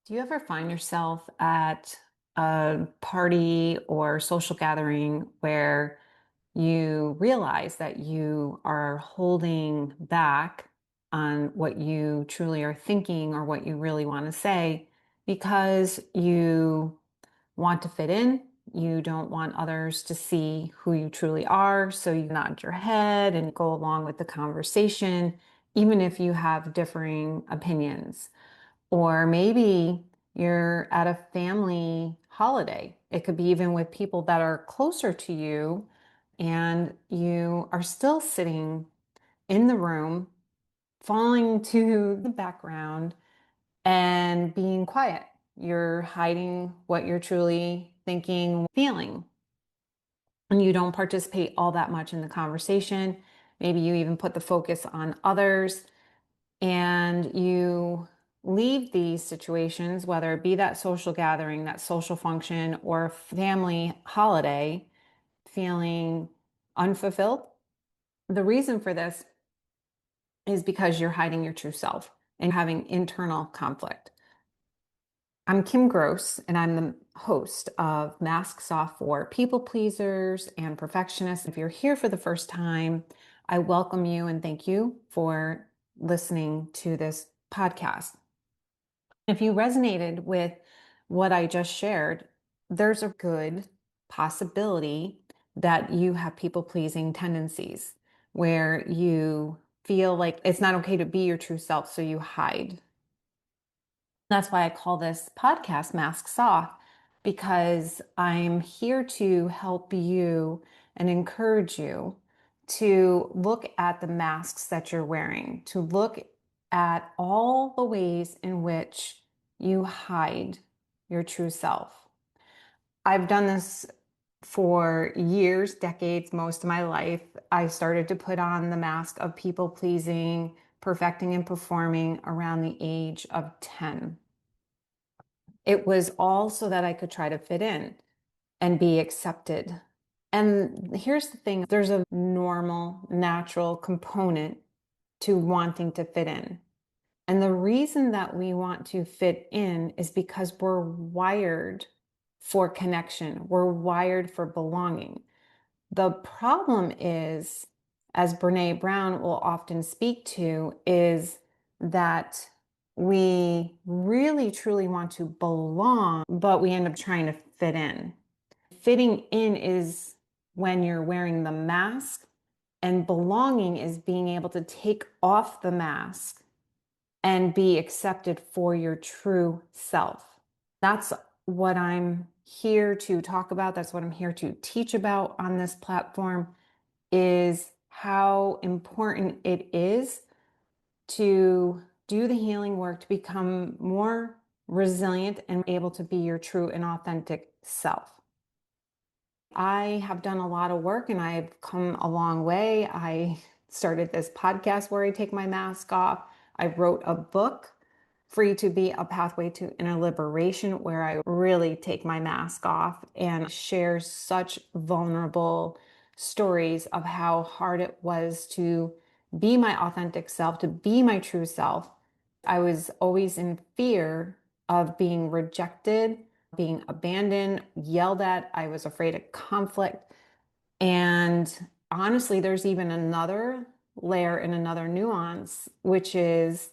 Do you ever find yourself at a party or social gathering where you realize that you are holding back on what you truly are thinking or what you really want to say because you want to fit in? You don't want others to see who you truly are, so you nod your head and go along with the conversation, even if you have differing opinions. Or maybe you're at a family holiday. It could be even with people that are closer to you, and you are still sitting in the room, falling to the background and being quiet. You're hiding what you're truly thinking, feeling, and you don't participate all that much in the conversation. Maybe you even put the focus on others and you leave these situations, whether it be that social gathering, that social function, or a family holiday, feeling unfulfilled. The reason for this is because you're hiding your true self and having internal conflict. I'm Kim Gross, and I'm the host of Masks Off for People Pleasers and Perfectionists. If you're here for the first time, I welcome you and thank you for listening to this podcast. If you resonated with what I just shared, there's a good possibility that you have people pleasing tendencies where you feel like it's not okay to be your true self, so you hide. That's why I call this podcast Masks Off, because I'm here to help you and encourage you to look at the masks that you're wearing, to look at all the ways in which you hide your true self. I've done this for years, decades, most of my life. I started to put on the mask of people pleasing, perfecting, and performing around the age of 10. It was all so that I could try to fit in and be accepted. And here's the thing, there's a normal, natural component to wanting to fit in. And the reason that we want to fit in is because we're wired for connection, we're wired for belonging. The problem is, as Brene Brown will often speak to, is that we really truly want to belong, but we end up trying to fit in. Fitting in is when you're wearing the mask, and belonging is being able to take off the mask and be accepted for your true self. That's what I'm here to talk about. That's what I'm here to teach about on this platform, is how important it is to do the healing work to become more resilient and able to be your true and authentic self. I have done a lot of work and I've come a long way. I started this podcast where I take my mask off. I wrote a book, Free to Be a Pathway to Inner Liberation, where I really take my mask off and share such vulnerable stories of how hard it was to be my authentic self, to be my true self. I was always in fear of being rejected, being abandoned, yelled at. I was afraid of conflict. And honestly, there's even another layer and another nuance, which is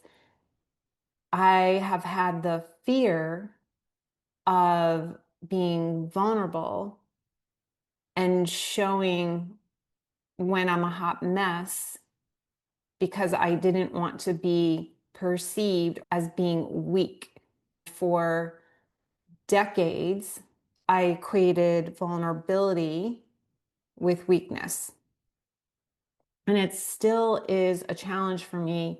I have had the fear of being vulnerable and showing when I'm a hot mess because I didn't want to be perceived as being weak. For decades, I equated vulnerability with weakness. And it still is a challenge for me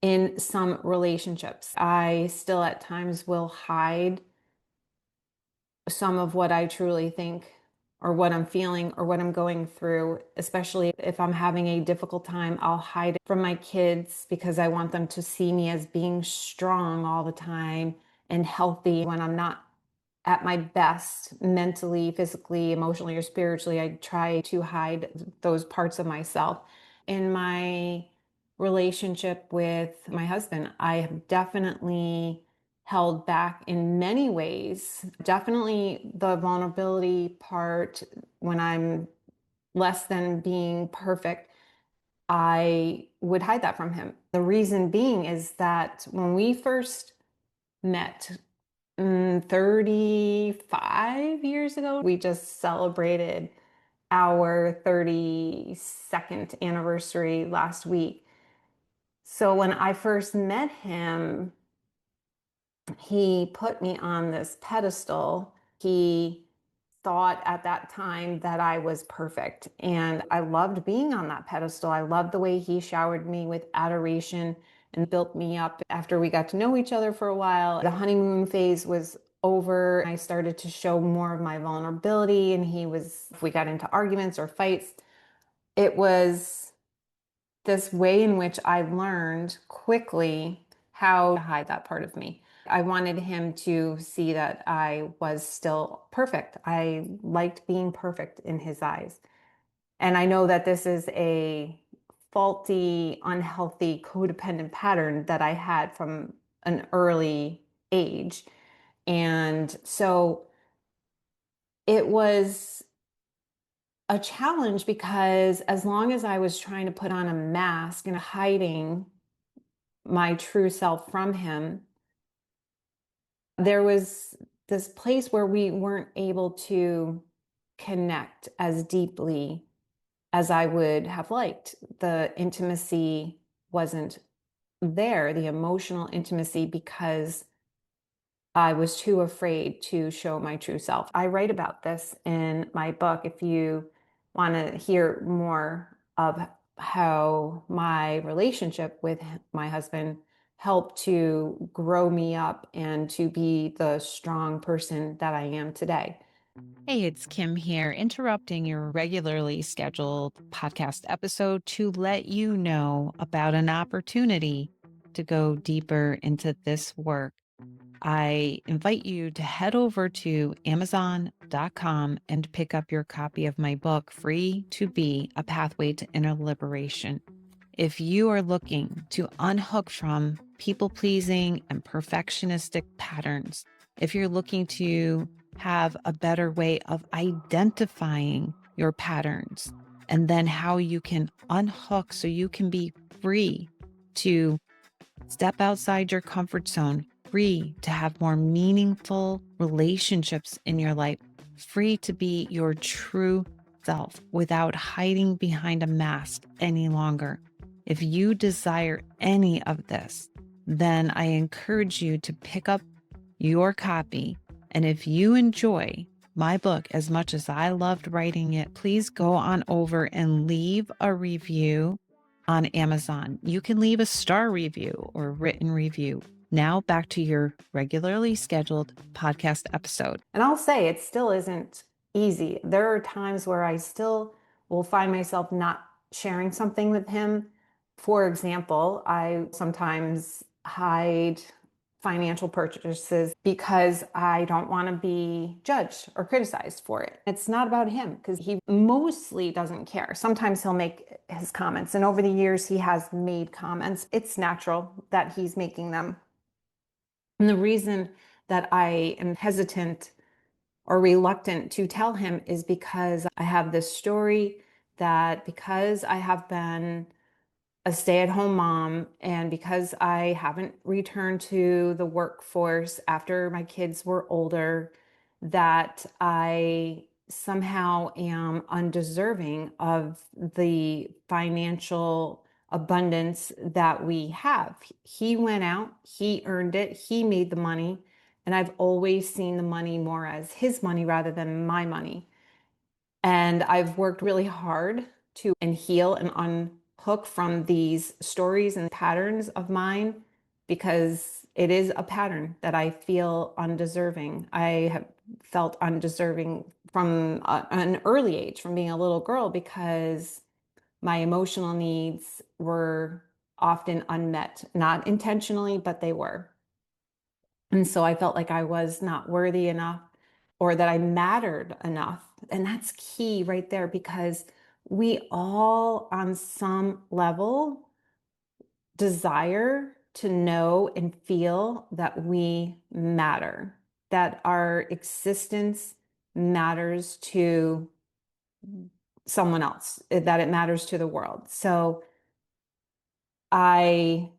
in some relationships. I still at times will hide some of what I truly think or what I'm feeling or what I'm going through, especially if I'm having a difficult time. I'll hide it from my kids because I want them to see me as being strong all the time and healthy when I'm not at my best mentally, physically, emotionally, or spiritually. I try to hide those parts of myself. In my relationship with my husband, I have definitely held back in many ways. Definitely the vulnerability part, when I'm less than being perfect, I would hide that from him. The reason being is that when we first met, 35 years ago, we just celebrated our 32nd anniversary last week. So when I first met him, he put me on this pedestal. He thought at that time that I was perfect. And I loved being on that pedestal. I loved the way he showered me with adoration and built me up after we got to know each other for a while. The honeymoon phase was over. I started to show more of my vulnerability, and if we got into arguments or fights, it was this way in which I learned quickly how to hide that part of me. I wanted him to see that I was still perfect. I liked being perfect in his eyes. And I know that this is a faulty, unhealthy, codependent pattern that I had from an early age. And so it was a challenge because as long as I was trying to put on a mask and hiding my true self from him, there was this place where we weren't able to connect as deeply as I would have liked. The intimacy wasn't there, the emotional intimacy, because I was too afraid to show my true self. I write about this in my book. If you want to hear more of how my relationship with my husband helped to grow me up and to be the strong person that I am today. Hey, it's Kim here, interrupting your regularly scheduled podcast episode to let you know about an opportunity to go deeper into this work. I invite you to head over to Amazon.com and pick up your copy of my book, Free to Be: A Pathway to Inner Liberation. If you are looking to unhook from people pleasing and perfectionistic patterns, if you're looking to have a better way of identifying your patterns and then how you can unhook so you can be free to step outside your comfort zone, free to have more meaningful relationships in your life, free to be your true self without hiding behind a mask any longer. If you desire any of this, then I encourage you to pick up your copy. And if you enjoy my book as much as I loved writing it, please go on over and leave a review on Amazon. You can leave a star review or written review. Now back to your regularly scheduled podcast episode. And I'll say it still isn't easy. There are times where I still will find myself not sharing something with him. For example, I sometimes hide financial purchases because I don't want to be judged or criticized for it. It's not about him because he mostly doesn't care. Sometimes he'll make his comments, and over the years, he has made comments. It's natural that he's making them. And the reason that I am hesitant or reluctant to tell him is because I have this story that because I have been a stay-at-home mom and because I haven't returned to the workforce after my kids were older, that I somehow am undeserving of the financial abundance that we have. He went out, he earned it, he made the money, and I've always seen the money more as his money rather than my money. And I've worked really hard to and heal and unhook from these stories and patterns of mine because it is a pattern that I feel undeserving. I have felt undeserving from an early age, from being a little girl, because my emotional needs were often unmet, not intentionally, but they were. And so I felt like I was not worthy enough or that I mattered enough. And that's key right there because we all, on some level, desire to know and feel that we matter, that our existence matters to someone else, that it matters to the world. So I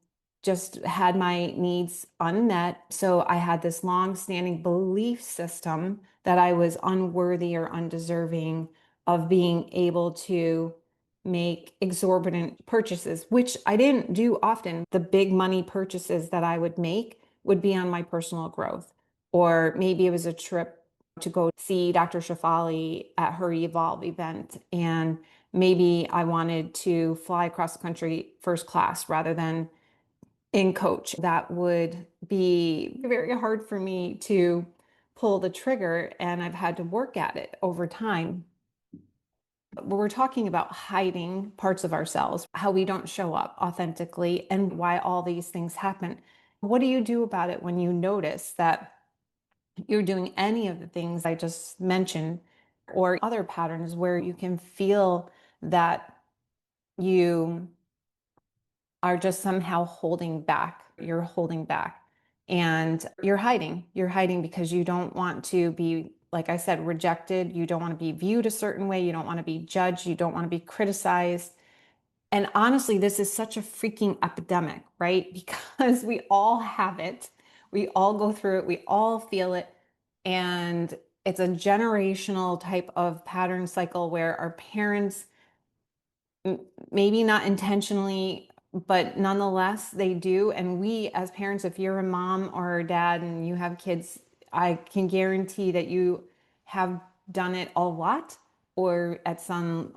just had my needs unmet. So I had this long-standing belief system that I was unworthy or undeserving of being able to make exorbitant purchases, which I didn't do often. The big money purchases that I would make would be on my personal growth, or maybe it was a trip to go see Dr. Shafali at her Evolve event. And maybe I wanted to fly across the country first class rather than in coach. That would be very hard for me to pull the trigger, and I've had to work at it over time. But we're talking about hiding parts of ourselves, how we don't show up authentically, and why all these things happen. What do you do about it when you notice that you're doing any of the things I just mentioned, or other patterns where you can feel that you are just somehow holding back? You're holding back and you're hiding. You're hiding because you don't want to be, like I said, rejected. You don't want to be viewed a certain way. You don't want to be judged. You don't want to be criticized. And honestly, this is such a freaking epidemic, right? Because we all have it. We all go through it. We all feel it. And it's a generational type of pattern cycle where our parents, maybe not intentionally, but nonetheless, they do. And we, as parents, if you're a mom or a dad and you have kids, I can guarantee that you have done it a lot, or at some,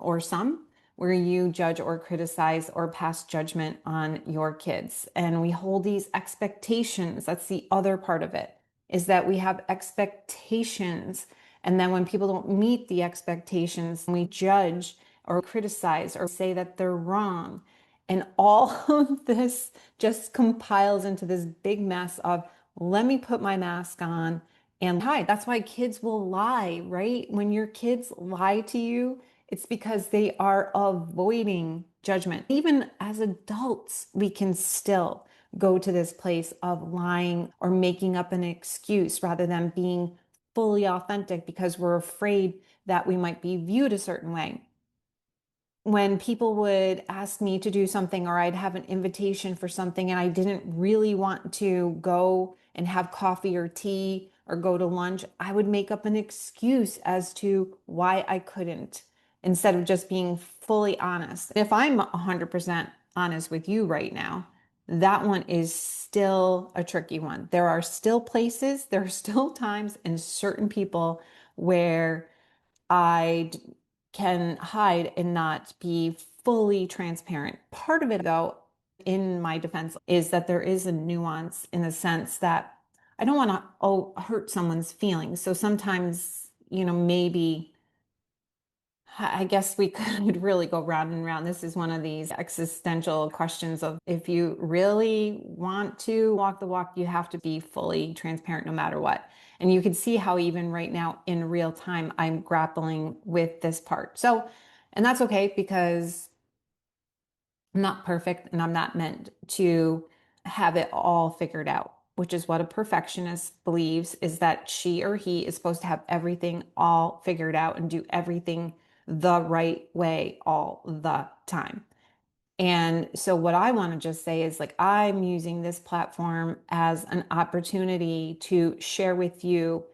where you judge or criticize or pass judgment on your kids. And we hold these expectations. That's the other part of it, is that we have expectations. And then when people don't meet the expectations, we judge or criticize or say that they're wrong. And all of this just compiles into this big mess of, let me put my mask on and hide. That's why kids will lie, right? When your kids lie to you, it's because they are avoiding judgment. Even as adults, we can still go to this place of lying or making up an excuse rather than being fully authentic because we're afraid that we might be viewed a certain way. When people would ask me to do something, or I'd have an invitation for something and I didn't really want to go and have coffee or tea or go to lunch, I would make up an excuse as to why I couldn't, instead of just being fully honest. If I'm 100% honest with you right now, that one is still a tricky one. There are still places, there are still times and certain people where I can hide and not be fully transparent. Part of it, though, in my defense, is that there is a nuance in the sense that I don't want to hurt someone's feelings. So sometimes, maybe I guess we could really go round and round. This is one of these existential questions of, if you really want to walk the walk, you have to be fully transparent no matter what. And you can see how even right now in real time, I'm grappling with this part. So, and that's okay because I'm not perfect and I'm not meant to have it all figured out, which is what a perfectionist believes, is that she or he is supposed to have everything all figured out and do everything the right way all the time. And so what I want to just say is, like, I'm using this platform as an opportunity to share with you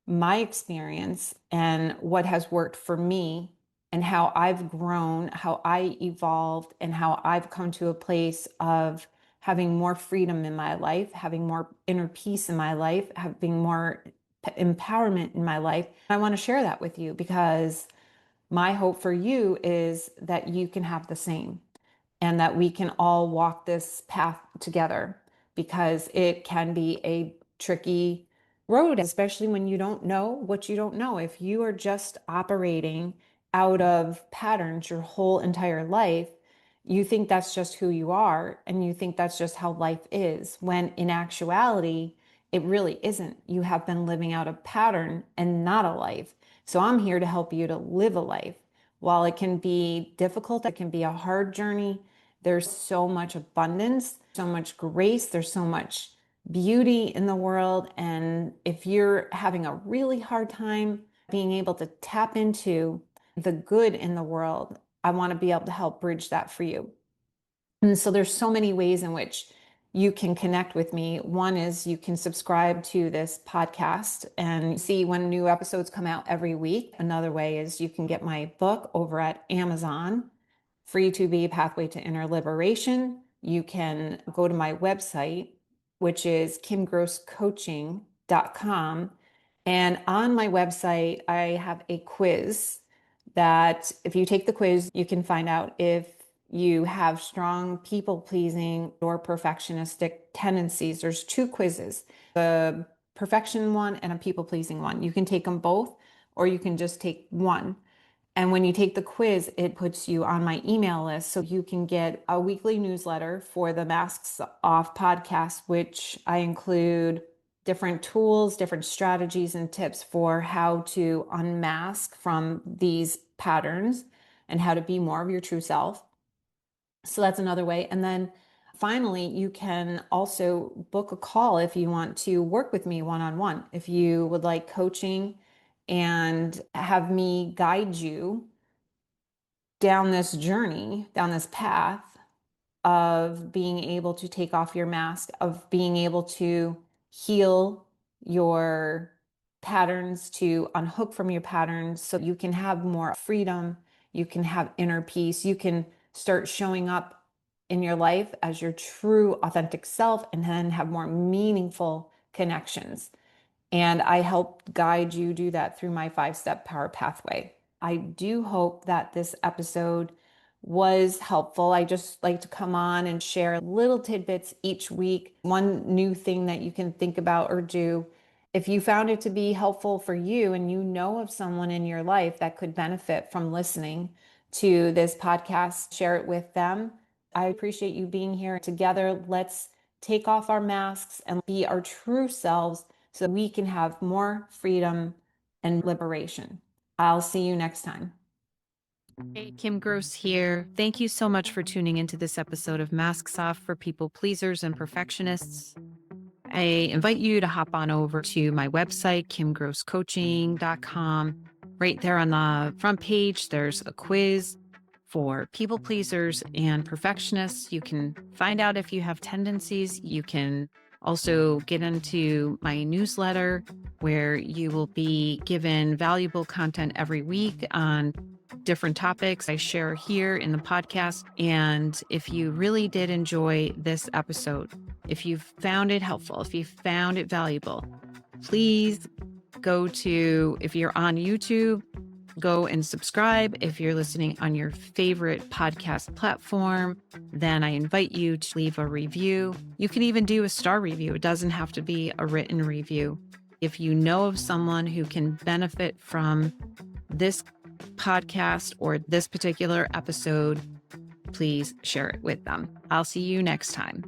my experience and what has worked for me, and how I've grown, how I evolved, and how I've come to a place of having more freedom in my life, having more inner peace in my life, having more empowerment in my life. I want to share that with you because my hope for you is that you can have the same, and that we can all walk this path together, because it can be a tricky road, especially when you don't know what you don't know. If you are just operating out of patterns your whole entire life, you think that's just who you are, and you think that's just how life is, when in actuality, it really isn't. You have been living out a pattern and not a life. So I'm here to help you to live a life. While it can be difficult, it can be a hard journey, There's so much abundance, so much grace, there's so much beauty in the world. And if you're having a really hard time being able to tap into the good in the world, I want to be able to help bridge that for you. And so there's so many ways in which you can connect with me. One is you can subscribe to this podcast and see when new episodes come out every week. Another way is you can get my book over at Amazon, Free to Be: Pathway to Inner Liberation. You can go to my website, which is kimgrosscoaching.com. And on my website, I have a quiz that if you take the quiz, you can find out if you have strong people pleasing or perfectionistic tendencies. There's two quizzes, a perfection one and a people pleasing one. You can take them both, or you can just take one. And when you take the quiz, it puts you on my email list so you can get a weekly newsletter for the Masks Off podcast, which I include different tools, different strategies, and tips for how to unmask from these patterns and how to be more of your true self. So that's another way. And then finally, you can also book a call if you want to work with me one on one. If you would like coaching and have me guide you down this journey, down this path of being able to take off your mask, of being able to heal your patterns, to unhook from your patterns so you can have more freedom, you can have inner peace, you can start showing up in your life as your true, authentic self, and then have more meaningful connections. And I help guide you do that through my 5-step power pathway. I do hope that this episode was helpful. I just like to come on and share little tidbits each week, one new thing that you can think about or do. If you found it to be helpful for you and you know of someone in your life that could benefit from listening to this podcast, share it with them. I appreciate you being here together. Let's take off our masks and be our true selves so we can have more freedom and liberation. I'll see you next time. Hey, Kim Gross here. Thank you so much for tuning into this episode of Masks Off for People Pleasers and Perfectionists. I invite you to hop on over to my website, kimgrosscoaching.com. Right there on the front page, there's a quiz for people pleasers and perfectionists. You can find out if you have tendencies. You can also get into my newsletter where you will be given valuable content every week on different topics I share here in the podcast. And if you really did enjoy this episode, if you found it helpful, if you found it valuable, please go to, if you're on YouTube, go and subscribe. If you're listening on your favorite podcast platform, then I invite you to leave a review. You can even do a star review. It doesn't have to be a written review. If you know of someone who can benefit from this podcast or this particular episode, please share it with them. I'll see you next time.